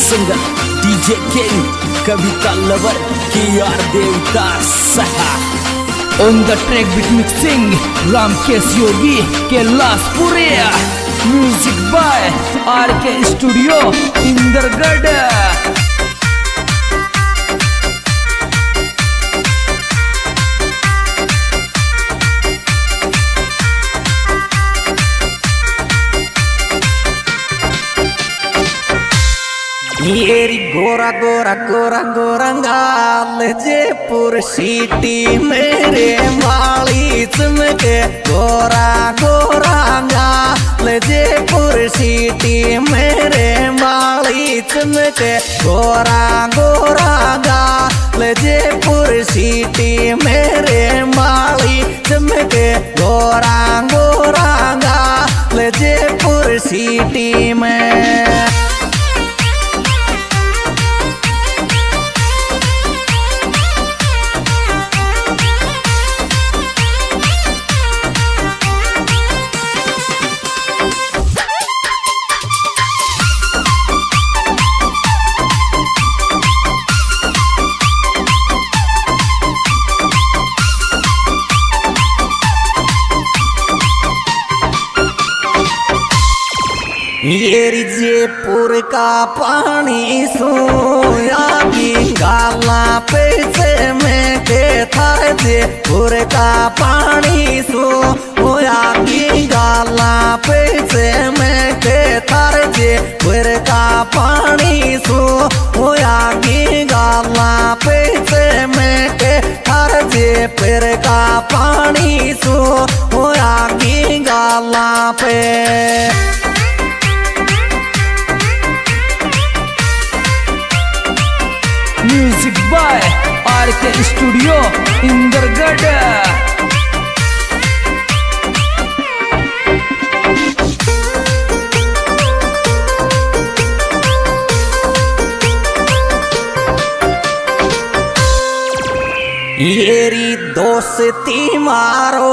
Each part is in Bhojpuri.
Singer DJ king Kavita lover KR Devdas on the track beat mixing Ramkesh Yogi Kailashpure music by RK studio Indergarh. येरी गोरा गोरा गोरा गोरा गाल जयपुर सिटी मेरे माली चमके गोरा गोरा गाल जयपुर सिटी मेरे माली चमके गोरा गोरा गाल जयपुर सिटी मेरे माली चमके गोरा गोरा गाल जयपुर सिटी में। येरी जयपुर का पानी सोया की गाला पैसे में के थार जयपुर का पानी सोया की गाला पैसे में के थार जयपुर का पानी सोया की गाला पैसे में के थार जयपुर का पानी सोया की गाला पे। Music by RK studio Indergarh. येरी दोस्ती मारो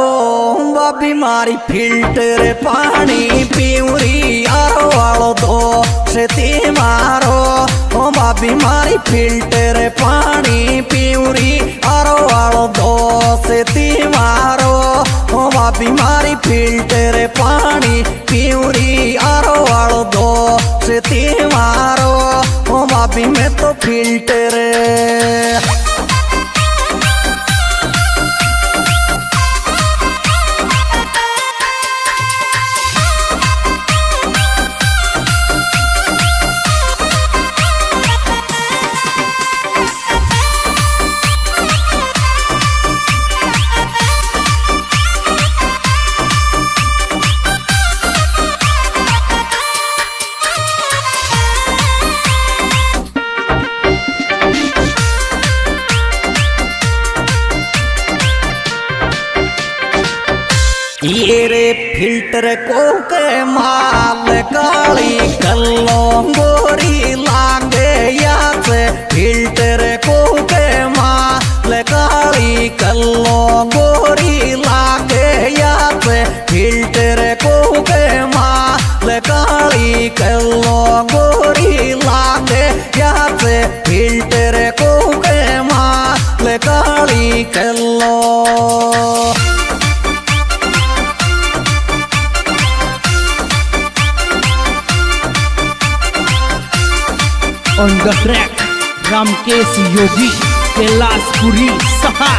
बीमारी फिल्टर पानी पीउरी यारो वालो दोस्ती मारो बीमारी फिल्टर पानी पीउरी यारो वालो दोस्ती मारो बीमारी फिल्टर पानी पीउरी यारो वालो दोस्ती मारो बाबी में तो फिल्टर ये रे फिल्टर को के माल काली कल्लो गोरी लागे या से फिल्टर को के माल काली कल्लो गोरी लागे या से फिल्टर को के माल काली कल्लो गोरी लागे या से फिल्टर को के माल काली कल्लो। On the track Ramkesh Yogi Kailashpuri सहा।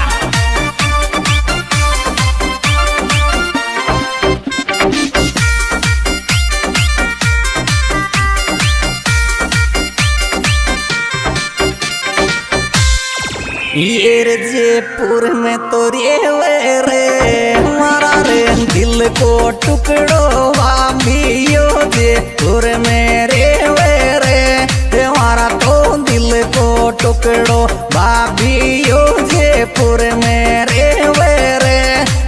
ये जयपुर में तो रे हमारा रे दिल को टुकड़ो वामियो जयपुर में रे हमारा तो दिल को टुकड़ो भाभियो जयपुर में रे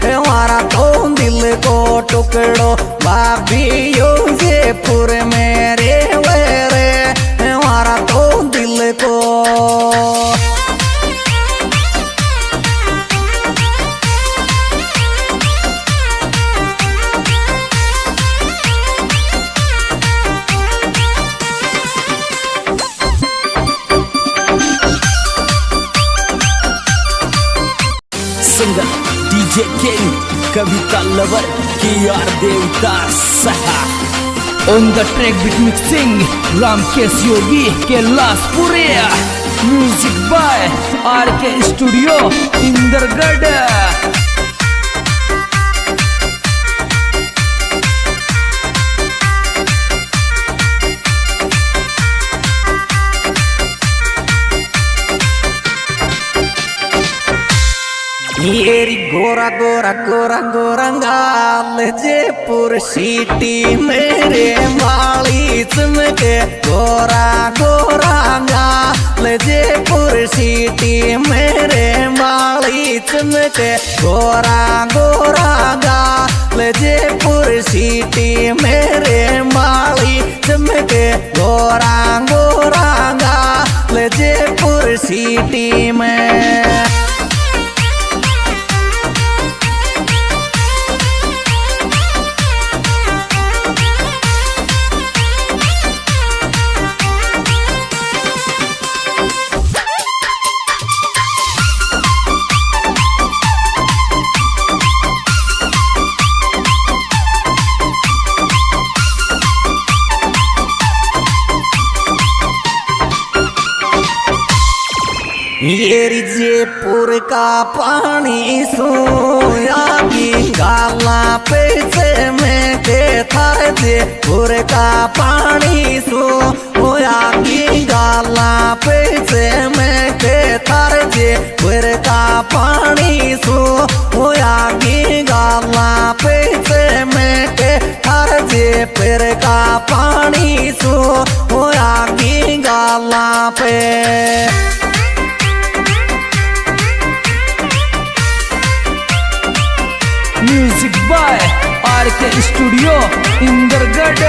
हमारा तो दिल को टुकड़ो भाभियो जयपुर में रे हमारा तो दिल को। DJ king Kavita lover KR देवता सहा on the track beat mixing Ramkesh Yogi Kailashpuri music by RK studio Indergarh. येरी गोरा गोरा गोरा गोरा गाल जयपुर सिटी मेरे माली चमके गोरा गोरा गाल जयपुर सिटी मेरे माली चमके गोरा गोरा गाल जयपुर सिटी मेरे माली चमके गोरा गोरा गाल जयपुर सिटी में। येरी जयपुर का पानी सोया की गाला पैसे में के थार जयपुर का पानी सोया की गाला पैसे में के थार जयपुर का पानी सोया की गाला पैसे में के थार जयपुर का पानी सोया की गाला पे। Music by RK studio Indergarh.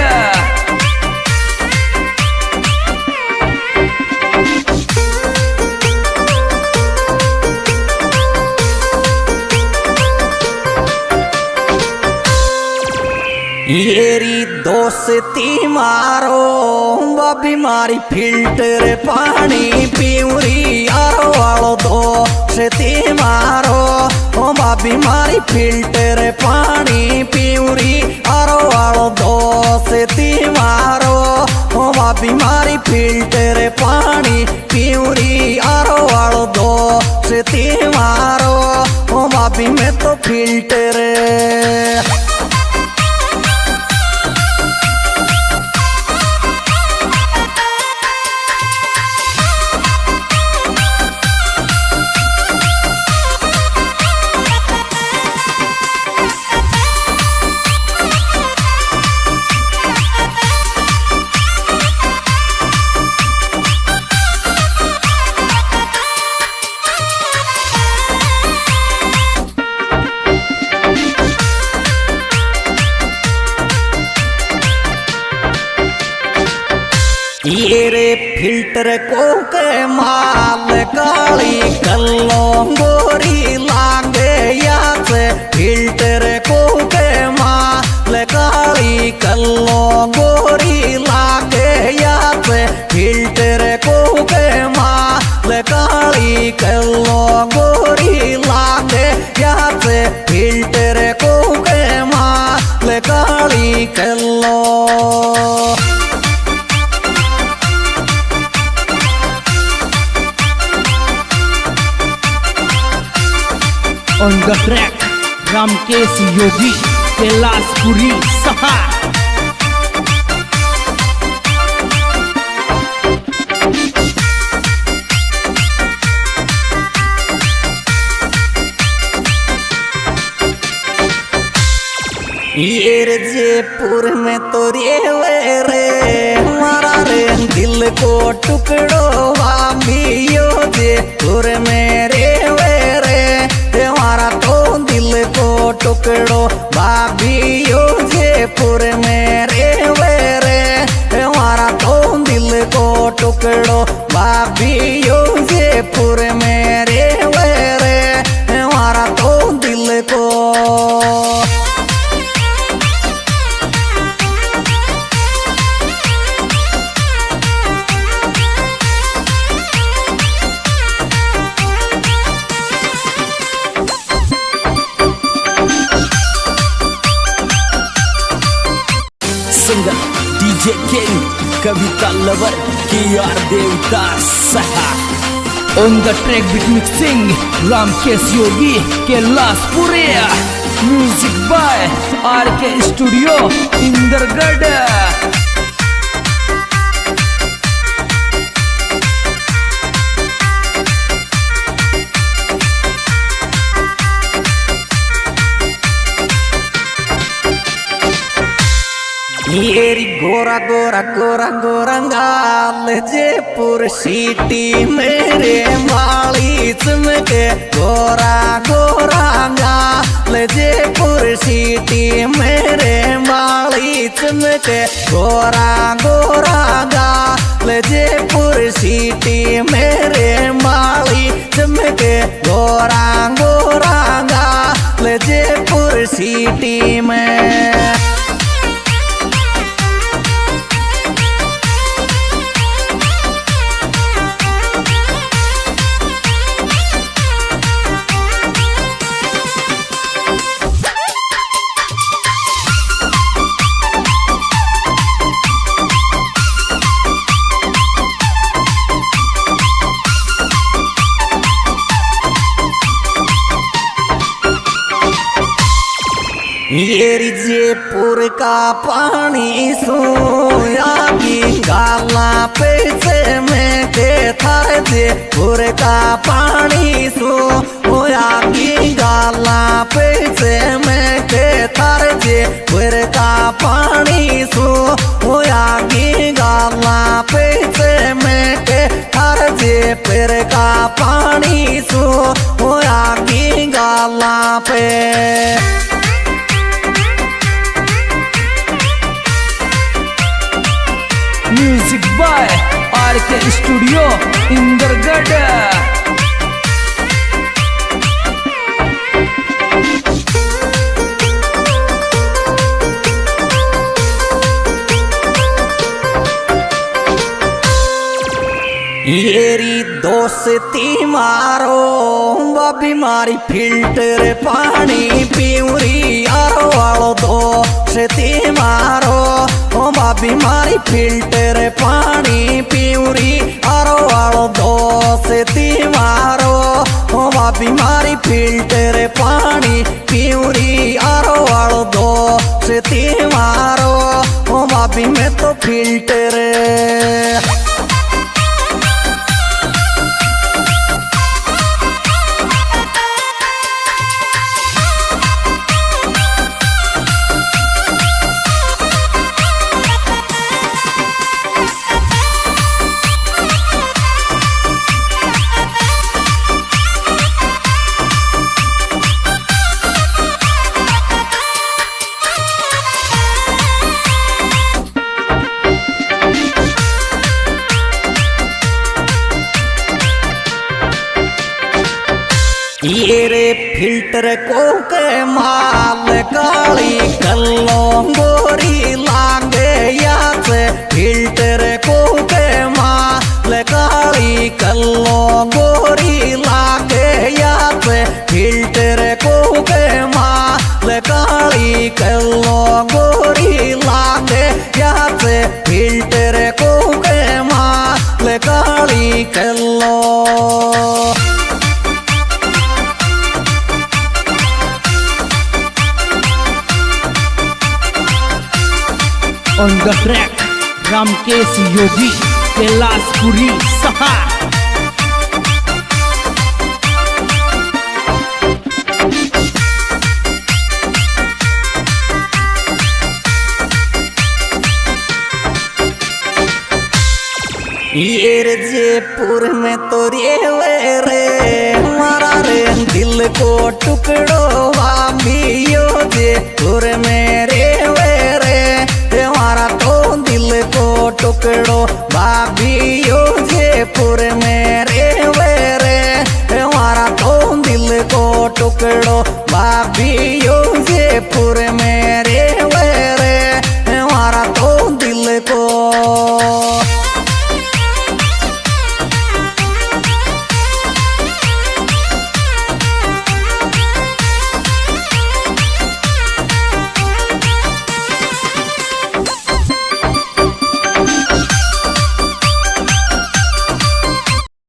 येरी दोस्ती मारो बीमारी फिल्टर पानी पीउरी यारो वालो दोस्ती मारो बीमारी फिल्टर पानी पीउरी यारो वालो दोस्ती मारो बीमारी फिल्टर पानी पीउरी यारो वालो दोस्ती मारो बाबी में तो फिल्टर ये रे फिल्टर को के माल काली कल्लो गोरी लागे या से फिल्टर को के माल काली कल्लो गोरी लागे या से फिल्टर को के माल काली कल्लो गोरी लागे या से फिल्टर को के माल काली कल्लो। On the track Ramkesh Yogi Kailashpuri सहा। ये रे जयपुर में तो रे हमारा रे दिल को टुकड़ो भाभियो जयपुर में रे हमारा तो दिल को टुकड़ो भाभियो जयपुर में रे हमारा तो दिल को टुकड़ो भाभियो जयपुर में रे हमारा तो दिल को। कविता लवर KR देवदास सहा। On the track beat mixing Ramkesh Yogi Kailashpuri. Music by RK studio Indergarh. येरी गोरा गोरा गोरा गोरा गाल जयपुर सिटी मेरे माली चमके गोरा गोरा गाल जयपुर सिटी मेरे माली चमके गोरा गोरा गाल जयपुर सिटी मेरे माली चमके गोरा गोरा गाल जयपुर सिटी में। येरी जयपुर का पानी सोया की गाला पैसे में के थार जयपुर का पानी सोया की गाला पैसे में के थार जयपुर का पानी सोया की गाला पैसे में के थार जयपुर का पानी सोया की गाला पे। Music by RK studio Indergarh. येरी दोस्ती मारो बीमारी फिल्टर पानी प्यूरी यारो वालो दोस्ती मारो बीमारी फिल्टर पानी प्यूरी यारो वालो दोस्ती मारो बीमारी फिल्टर पानी प्यूरी यारो वालो दोस्ती मारो बाबी में तो फिल्टर। ये रे फिल्टर को के माल काली कल्लो गोरी लागे याद फिल्टर को के माल काली कल्लो गोरी लागे याद फिल्टर को के माल काली कल्लो गोरी लागे याद फिल्टर को के माल काली कल्लो। On the track Ramkesh Yogi Kailashpuri सहा। ये जयपुर में तो रे हमारा रे दिल को टुकड़ो भाभियो जयपुर में रे हमारा तो दिल को टुकड़ो भाभियो जयपुर में रे हमारा तो दिल को टुकड़ो भाभियो जयपुर में रे